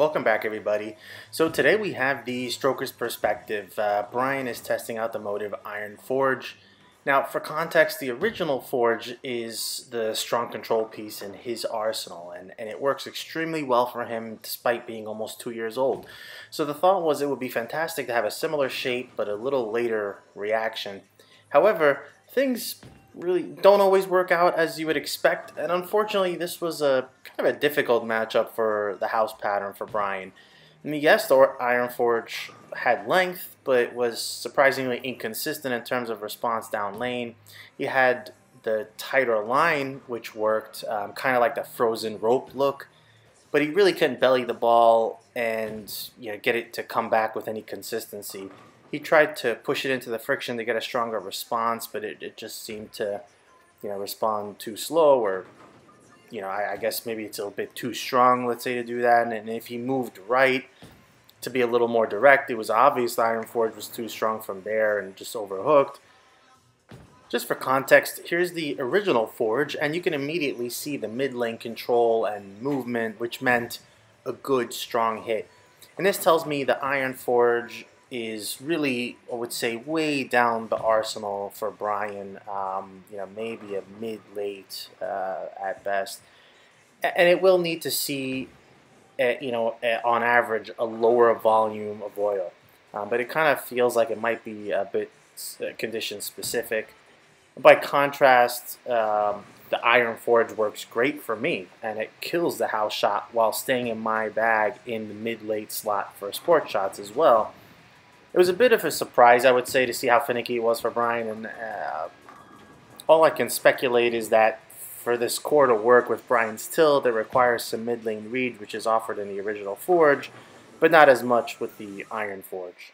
Welcome back, everybody. So today we have the stroker's perspective. Bryan is testing out the Motiv Iron Forge. Now, for context, the original forge is the strong control piece in his arsenal, and it works extremely well for him despite being almost 2 years old. So the thought was it would be fantastic to have a similar shape but a little later reaction. However, things really don't always work out as you would expect, and unfortunately this was a kind of a difficult matchup for the house pattern for Bryan. I mean, yes, the Iron Forge had length, but was surprisingly inconsistent in terms of response down lane. He had the tighter line, which worked, kind of like the frozen rope look, but he really couldn't belly the ball and get it to come back with any consistency. He tried to push it into the friction to get a stronger response, but it just seemed to respond too slow, or I guess maybe it's a bit too strong, let's say, to do that. And if he moved right to be a little more direct, it was obvious the Iron Forge was too strong from there and just overhooked. Just for context, here's the original Forge, and you can immediately see the mid lane control and movement, which meant a good strong hit. And this tells me the Iron Forge is really, I would say, way down the arsenal for Bryan. Maybe a mid-late at best, and it will need to see, on average, a lower volume of oil. But it kind of feels like it might be a bit condition specific. By contrast, the Iron Forge works great for me, and it kills the house shot while staying in my bag in the mid-late slot for sport shots as well. It was a bit of a surprise, I would say, to see how finicky it was for Bryan, and all I can speculate is that for this core to work with Bryan's tilt, it requires some mid-lane read, which is offered in the original Forge, but not as much with the Iron Forge.